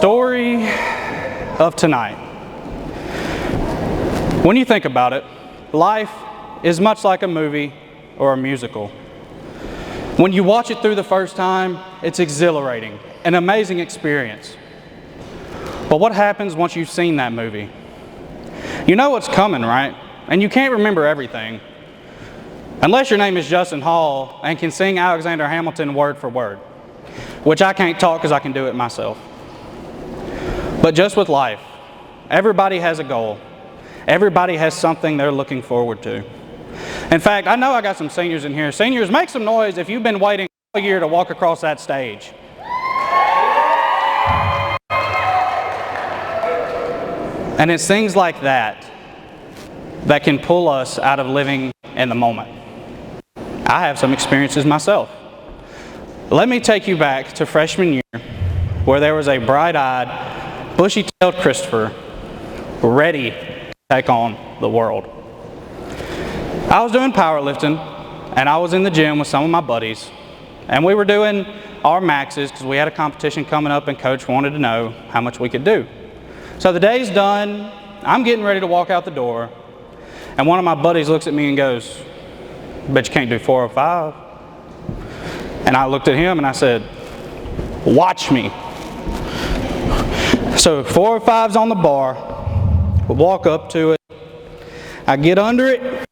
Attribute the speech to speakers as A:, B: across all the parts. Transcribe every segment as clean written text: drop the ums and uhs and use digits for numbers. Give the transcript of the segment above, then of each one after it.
A: story of tonight. When you think about it, life is much like a movie or a musical. When you watch it through the first time, it's exhilarating, an amazing experience. But what happens once you've seen that movie? You know what's coming, right? And you can't remember everything. Unless your name is Justin Hall and can sing Alexander Hamilton word for word, which I can't talk because I can do it myself. But just with life, everybody has a goal. Everybody has something they're looking forward to. In fact, I know I got some seniors in here. Seniors, make some noise if you've been waiting a year to walk across that stage. And it's things like that that can pull us out of living in the moment. I have some experiences myself. Let me take you back to freshman year, where there was a bright-eyed, bushy-tailed Christopher ready to take on the world. I was doing powerlifting, and I was in the gym with some of my buddies, and we were doing our maxes because we had a competition coming up and Coach wanted to know how much we could do. So the day's done, I'm getting ready to walk out the door, and one of my buddies looks at me and goes, "Bet you can't do 405. And I looked at him and I said, "Watch me." So 405's on the bar, we walk up to it, I get under it,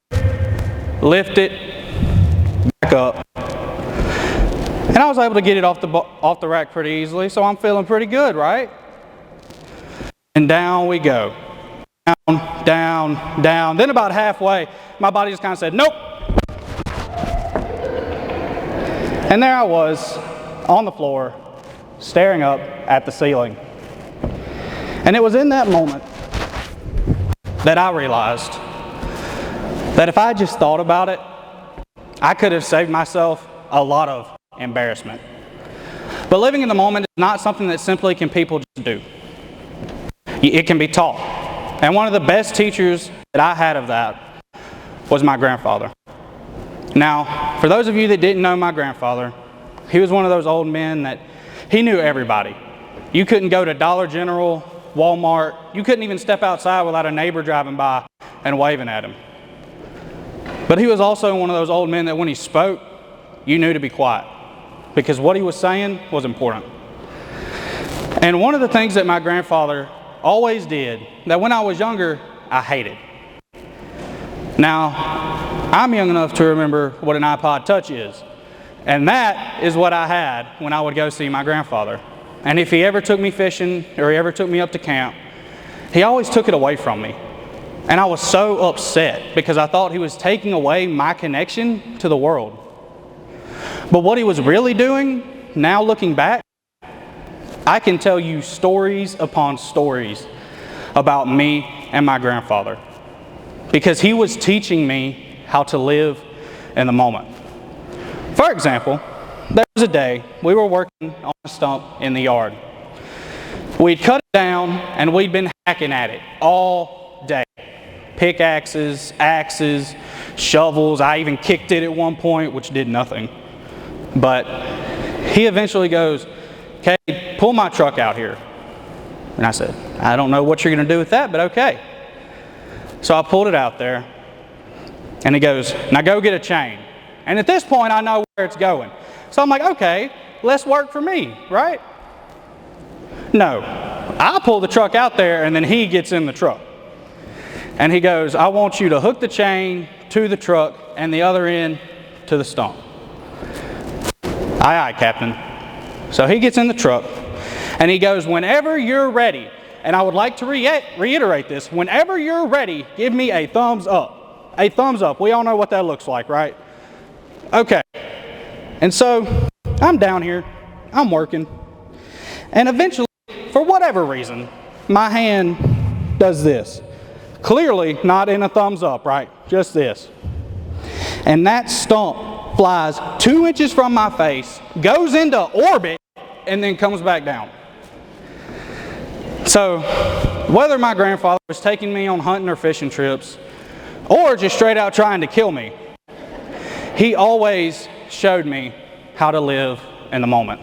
A: lift it, back up. And I was able to get it off the rack pretty easily, so I'm feeling pretty good, right? And down we go. Down, down, down. Then about halfway, my body just kind of said, "Nope." And there I was, on the floor, staring up at the ceiling. And it was in that moment that I realized that if I just thought about it, I could have saved myself a lot of embarrassment. But living in the moment is not something that simply people just do. It can be taught. And one of the best teachers that I had of that was my grandfather. Now, for those of you that didn't know my grandfather, he was one of those old men that he knew everybody. You couldn't go to Dollar General, Walmart, you couldn't even step outside without a neighbor driving by and waving at him. But he was also one of those old men that when he spoke, you knew to be quiet because what he was saying was important. And one of the things that my grandfather always did, that when I was younger, I hated. Now, I'm young enough to remember what an iPod Touch is. And that is what I had when I would go see my grandfather. And if he ever took me fishing or he ever took me up to camp, he always took it away from me. And I was so upset because I thought he was taking away my connection to the world. But what he was really doing, now looking back, I can tell you stories upon stories about me and my grandfather. Because he was teaching me how to live in the moment. For example, there was a day we were working on a stump in the yard. We'd cut it down and we'd been hacking at it all day. Pickaxes, axes, shovels. I even kicked it at one point, which did nothing. But he eventually goes, "Kade, pull my truck out here." And I said, "I don't know what you're going to do with that, but okay." So I pulled it out there. And he goes, "Now go get a chain." And at this point, I know where it's going. So I'm like, okay, less work for me, right? No, I pull the truck out there and then he gets in the truck. And he goes, "I want you to hook the chain to the truck and the other end to the stump." Aye, aye, Captain. So he gets in the truck and he goes, "Whenever you're ready," and I would like to reiterate this, "whenever you're ready, give me a thumbs up." A thumbs up. We all know what that looks like, right? Okay. And so I'm down here, I'm working, and eventually, for whatever reason, my hand does this. Clearly not in a thumbs up, right? Just this. And that stump flies 2 inches from my face, goes into orbit, and then comes back down. So, whether my grandfather was taking me on hunting or fishing trips, or just straight out trying to kill me, he always showed me how to live in the moment.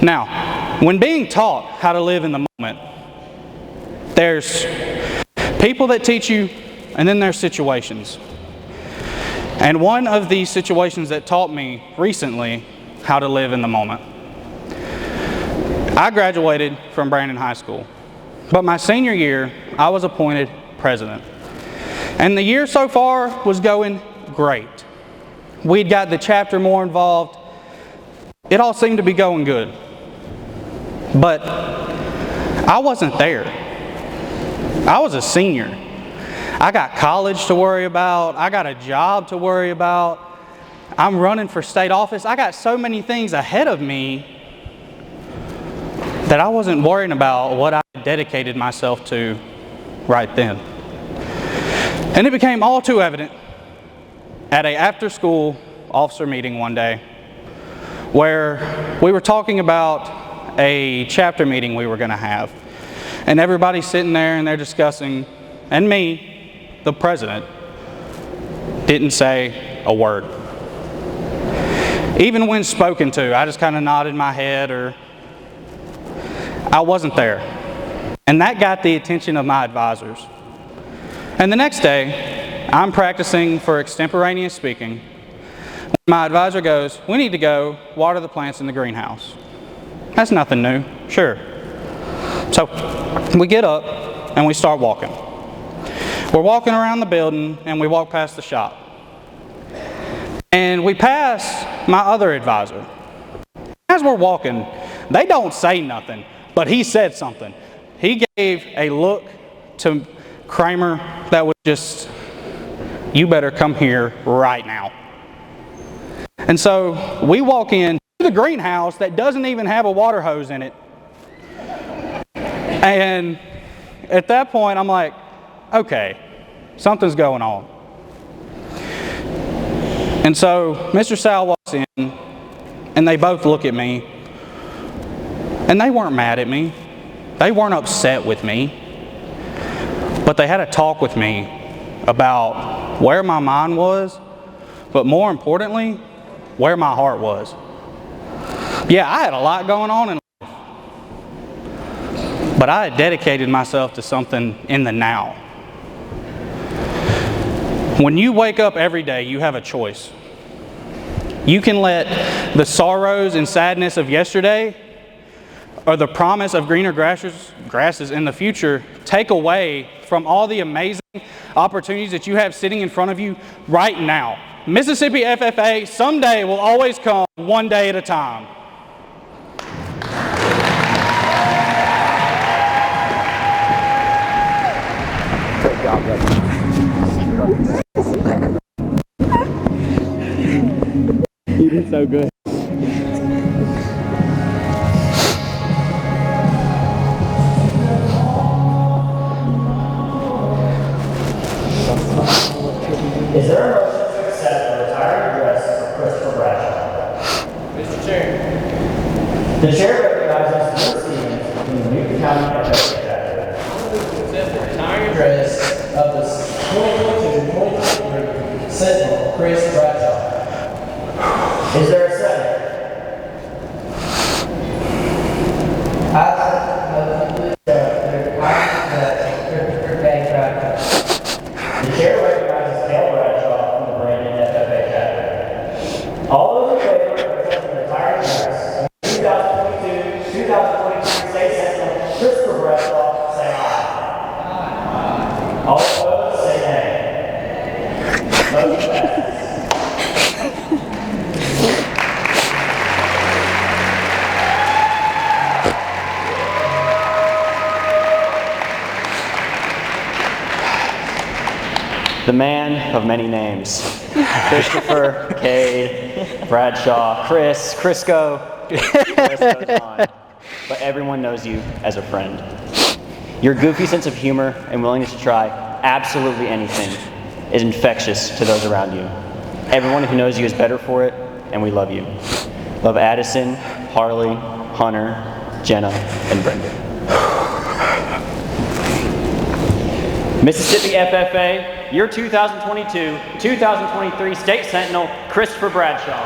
A: Now, When being taught how to live in the moment, there's people that teach you, and then there's situations. And one of these situations that taught me recently how to live in the moment. I graduated from Brandon High School, but my senior year, I was appointed president. And the year so far was going great. We'd got the chapter more involved. It all seemed to be going good. But I wasn't there. I was a senior. I got college to worry about. I got a job to worry about. I'm running for state office. I got so many things ahead of me that I wasn't worrying about what I dedicated myself to right then. And it became all too evident at an after-school officer meeting one day where we were talking about a chapter meeting we were going to have. And everybody's sitting there and they're discussing, and me, the president, didn't say a word. Even when spoken to, I just kind of nodded my head, or I wasn't there. And that got the attention of my advisors. And the next day, I'm practicing for extemporaneous speaking. My advisor goes, "We need to go water the plants in the greenhouse." That's nothing new, sure. So we get up and we start walking. We're walking around the building and we walk past the shop. And we pass my other advisor. As we're walking, they don't say nothing, but he said something. He gave a look to Kramer that was just, "You better come here right now." And so we walk in to the greenhouse that doesn't even have a water hose in it. And at that point, I'm like, okay, something's going on. And so Mr. Sal walks in, and they both look at me, and they weren't mad at me. They weren't upset with me. But they had a talk with me about where my mind was, but more importantly, where my heart was. Yeah, I had a lot going on in life, but I had dedicated myself to something in the now. When you wake up every day, you have a choice. You can let the sorrows and sadness of yesterday or the promise of greener grasses in the future take away from all the amazing opportunities that you have sitting in front of you right now. Mississippi FFA someday will always come, one day at a time.
B: Great job, brother. You did so good.
C: Is there a motion to accept the retired address of Christopher Bradshaw?
D: Mr. Chair.
C: The chair recognizes Stuart Stevens from the Newton County FFA chapter.
D: Accept the retiring address of the 2022-2023 Sentinel, Chris Bradshaw.
C: Is there a second? The chair recognizes Dale Bradshaw from the Brandon FFA chapter. All those in favor of accepting the retired address of 2022-2023 State Sentinel, Christopher Bradshaw, say aye. Aye. All opposed, say nay. Motion passes.
B: The man of many names. Christopher, Kade, Bradshaw, Chris, Crisco. The list goes on. But everyone knows you as a friend. Your goofy sense of humor and willingness to try absolutely anything is infectious to those around you. Everyone who knows you is better for it, and we love you. Love Addison, Harley, Hunter, Jenna, and Brenda. Mississippi FFA, your 2022-2023 State Sentinel, Christopher Bradshaw.